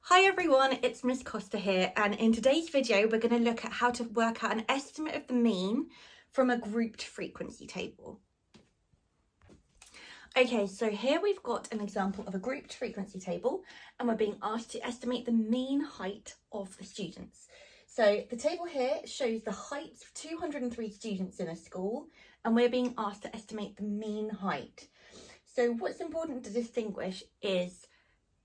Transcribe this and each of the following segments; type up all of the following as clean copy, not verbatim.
Hi everyone, it's Miss Costa here, and in today's video we're going to look at how to work out an estimate of the mean from a grouped frequency table. Okay, so here we've got an example of a grouped frequency table and we're being asked to estimate the mean height of the students. So the table here shows the heights of 203 students in a school and we're being asked to estimate the mean height. So what's important to distinguish is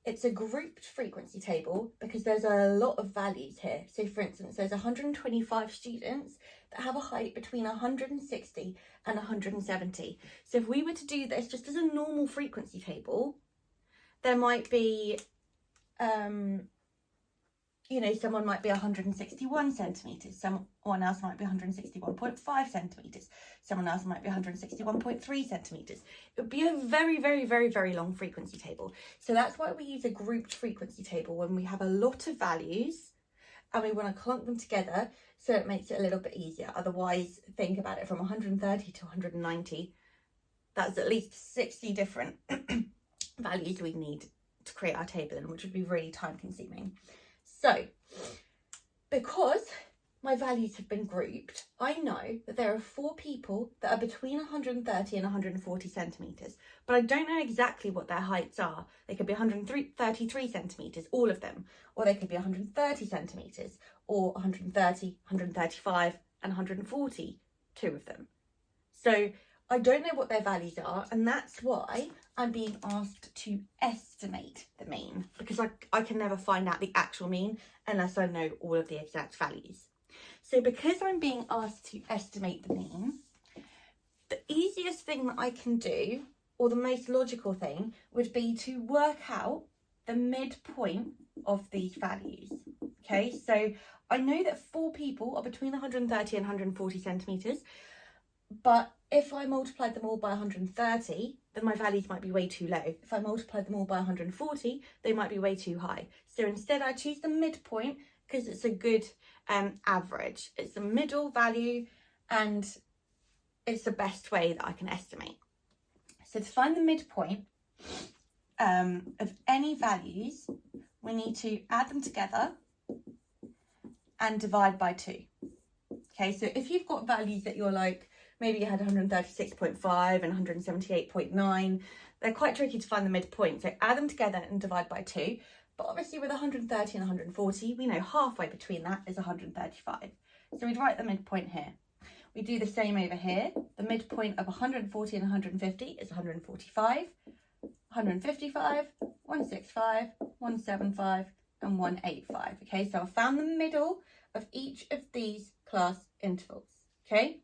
it's a grouped frequency table because there's a lot of values here. So for instance, there's 125 students that have a height between 160 and 170. So if we were to do this just as a normal frequency table, there might be, someone might be 161 centimetres, someone else might be 161.5 centimetres, someone else might be 161.3 centimetres. It would be a very, very, very, very long frequency table. So that's why we use a grouped frequency table when we have a lot of values and we want to clump them together so it makes it a little bit easier. Otherwise, think about it, from 130 to 190, that's at least 60 different values we need to create our table in, which would be really time consuming. So, because my values have been grouped, I know that there are 4 people that are between 130 and 140 centimetres, but I don't know exactly what their heights are. They could be 133 centimetres, all of them, or they could be 130 centimetres, or 130, 135 and 140, 2 of them. So I don't know what their values are, and that's why I'm being asked to estimate the mean, because I can never find out the actual mean unless I know all of the exact values. So because I'm being asked to estimate the mean, the easiest thing that I can do, or the most logical thing, would be to work out the midpoint of these values. Okay, so I know that 4 people are between 130 and 140 centimetres, but if I multiplied them all by 130, then my values might be way too low. If I multiplied them all by 140, they might be way too high. So instead I choose the midpoint because it's a good average. It's the middle value and it's the best way that I can estimate. So to find the midpoint of any values, we need to add them together and divide by 2. Okay, so if you've got values that you're like, maybe you had 136.5 and 178.9. They're quite tricky to find the midpoint. So add them together and divide by 2. But obviously with 130 and 140, we know halfway between that is 135. So we'd write the midpoint here. We do the same over here. The midpoint of 140 and 150 is 145, 155, 165, 175, and 185. Okay, so I found the middle of each of these class intervals. Okay.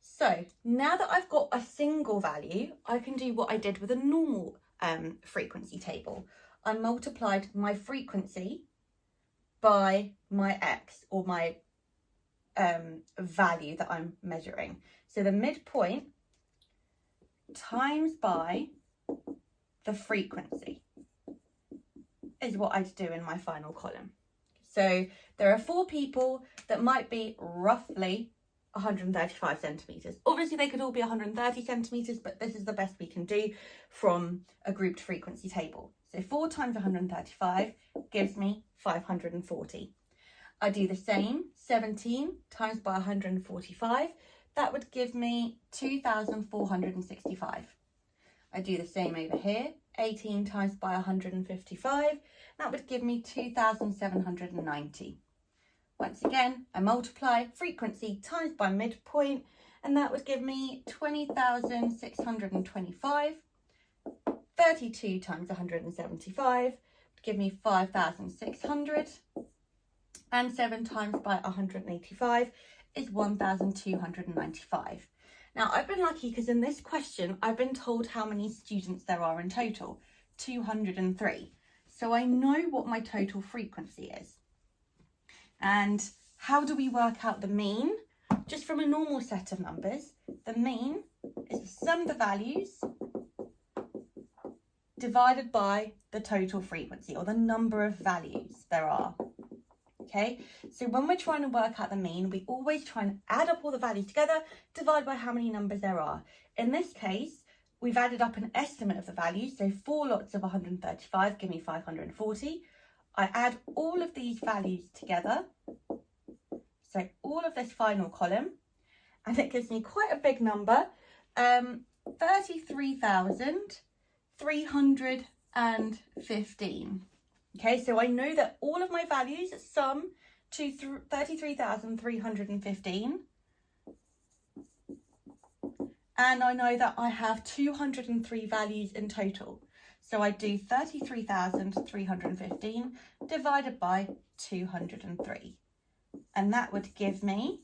So now that I've got a single value, I can do what I did with a normal frequency table. I multiplied my frequency by my x, or my value that I'm measuring. So the midpoint times by the frequency is what I'd do in my final column. So there are 4 people that might be roughly 135 centimetres. Obviously they could all be 130 centimetres, but this is the best we can do from a grouped frequency table. So 4 times 135 gives me 540. I do the same, 17 times by 145, that would give me 2,465. I do the same over here, 18 times by 155, that would give me 2,790. Once again, I multiply frequency times by midpoint, and that would give me 20,625. 32 times 175 would give me 5,600. And 7 times by 185 is 1,295. Now, I've been lucky because in this question, I've been told how many students there are in total, 203. So I know what my total frequency is. And how do we work out the mean? Just from a normal set of numbers, the mean is the sum of the values divided by the total frequency, or the number of values there are. Okay, so when we're trying to work out the mean, we always try and add up all the values together, divide by how many numbers there are. In this case, we've added up an estimate of the values. So 4 lots of 135 give me 540. I add all of these values together, so all of this final column, and it gives me quite a big number, 33,315. Okay, so I know that all of my values sum to 33,315. And I know that I have 203 values in total. So I do 33,315 divided by 203. And that would give me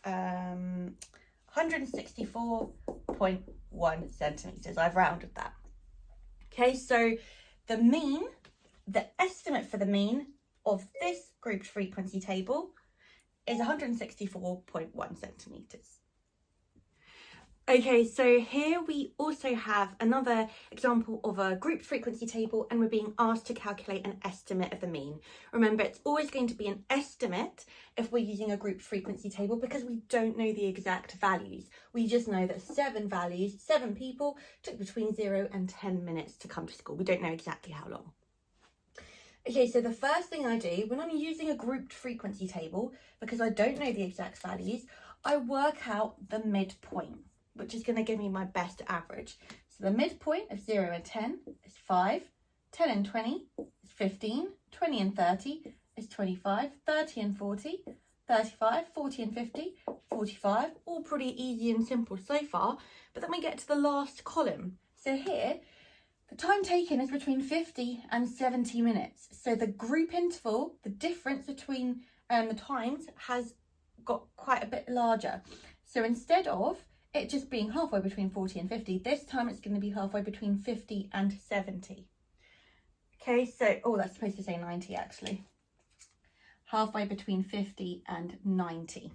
164.1 centimetres. I've rounded that. Okay, so the mean, the estimate for the mean of this grouped frequency table is 164.1 centimetres. Okay, so here we also have another example of a grouped frequency table, and we're being asked to calculate an estimate of the mean. Remember, it's always going to be an estimate if we're using a grouped frequency table because we don't know the exact values. We just know that 7 people took between 0 and 10 minutes to come to school. We don't know exactly how long. Okay, so the first thing I do when I'm using a grouped frequency table, because I don't know the exact values, I work out the midpoint, which is going to give me my best average. So the midpoint of 0 and 10 is 5, 10 and 20 is 15, 20 and 30 is 25, 30 and 40, 35, 40 and 50, 45, all pretty easy and simple so far. But then we get to the last column. So here, the time taken is between 50 and 70 minutes. So the group interval, the difference between the times has got quite a bit larger. So instead of it just being halfway between 40 and 50, this time it's going to be halfway between 50 and 70. Okay, so, oh, that's supposed to say 90 actually. Halfway between 50 and 90.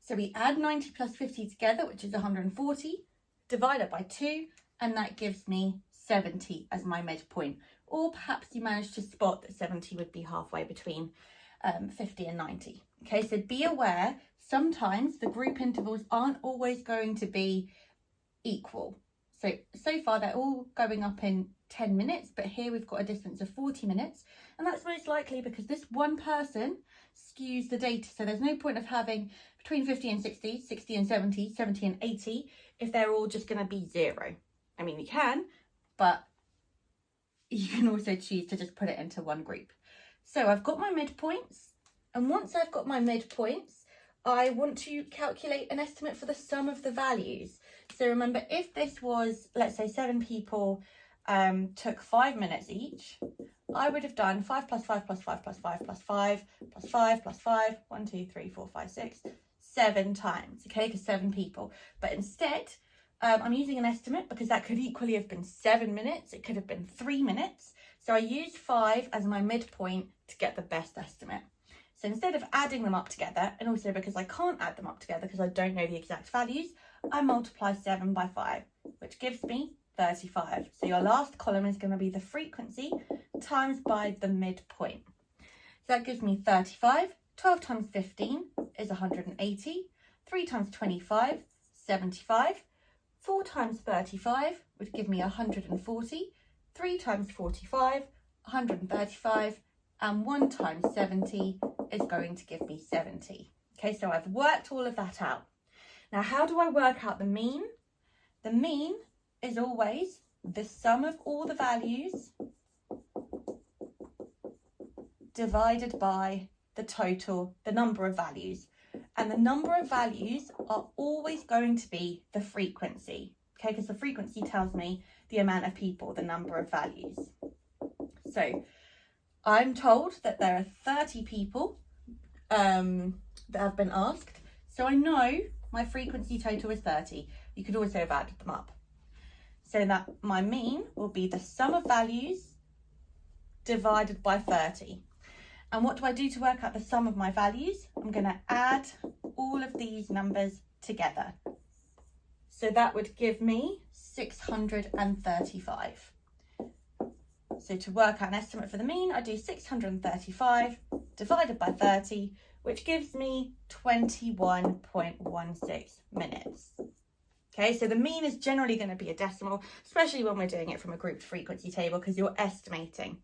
So we add 90 plus 50 together, which is 140, divide it by 2, and that gives me 70 as my midpoint. Or perhaps you managed to spot that 70 would be halfway between 50 and 90. Okay, so be aware, sometimes the group intervals aren't always going to be equal. So far they're all going up in 10 minutes, but here we've got a distance of 40 minutes. And that's most likely because this one person skews the data. So there's no point of having between 50 and 60, 60 and 70, 70 and 80, if they're all just going to be 0. I mean, you can, but you can also choose to just put it into one group. So I've got my midpoints. And once I've got my midpoints, I want to calculate an estimate for the sum of the values. So remember, if this was, let's say 7 people took 5 minutes each, I would have done 5 plus 5 plus 5 plus 5 plus 5 plus 5 plus 5, 1, 2, 3, 4, 5, 6, 7 times, okay, because 7 people. But instead, I'm using an estimate because that could equally have been 7 minutes, it could have been 3 minutes. So I use 5 as my midpoint to get the best estimate. So instead of adding them up together, and also because I can't add them up together because I don't know the exact values, I multiply 7 by 5, which gives me 35. So your last column is going to be the frequency times by the midpoint. So that gives me 35. 12 times 15 is 180. 3 times 25, 75. 4 times 35 would give me 140. 3 times 45, 135. And 1 times 70 is going to give me 70. Okay, so I've worked all of that out. Now, how do I work out the mean? The mean is always the sum of all the values divided by the total, the number of values. And the number of values are always going to be the frequency, okay, because the frequency tells me the amount of people, the number of values. So I'm told that there are 30 people that have been asked. So I know my frequency total is 30. You could also have added them up. So that my mean will be the sum of values divided by 30. And what do I do to work out the sum of my values? I'm going to add all of these numbers together. So that would give me 635. So to work out an estimate for the mean, I do 635 divided by 30, which gives me 21.16 minutes. Okay, so the mean is generally going to be a decimal, especially when we're doing it from a grouped frequency table because you're estimating.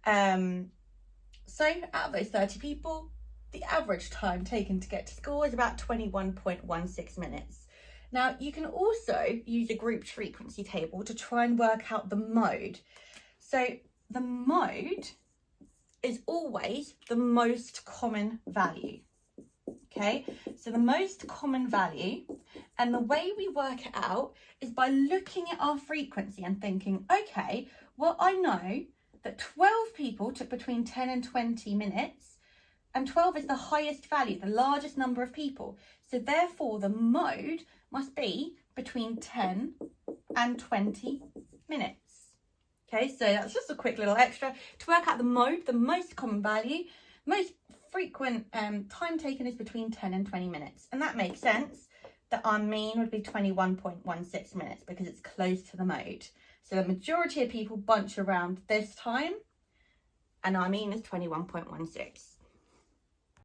So out of those 30 people, the average time taken to get to school is about 21.16 minutes. Now, you can also use a grouped frequency table to try and work out the mode. So the mode is always the most common value. Okay, so the most common value, and the way we work it out is by looking at our frequency and thinking, okay, well, I know that 12 people took between 10 and 20 minutes, and 12 is the highest value, the largest number of people. So therefore, the mode must be between 10 and 20 minutes. Okay, so that's just a quick little extra to work out the mode, the most common value. Most frequent time taken is between 10 and 20 minutes. And that makes sense that our mean would be 21.16 minutes because it's close to the mode. So the majority of people bunch around this time, and our mean is 21.16.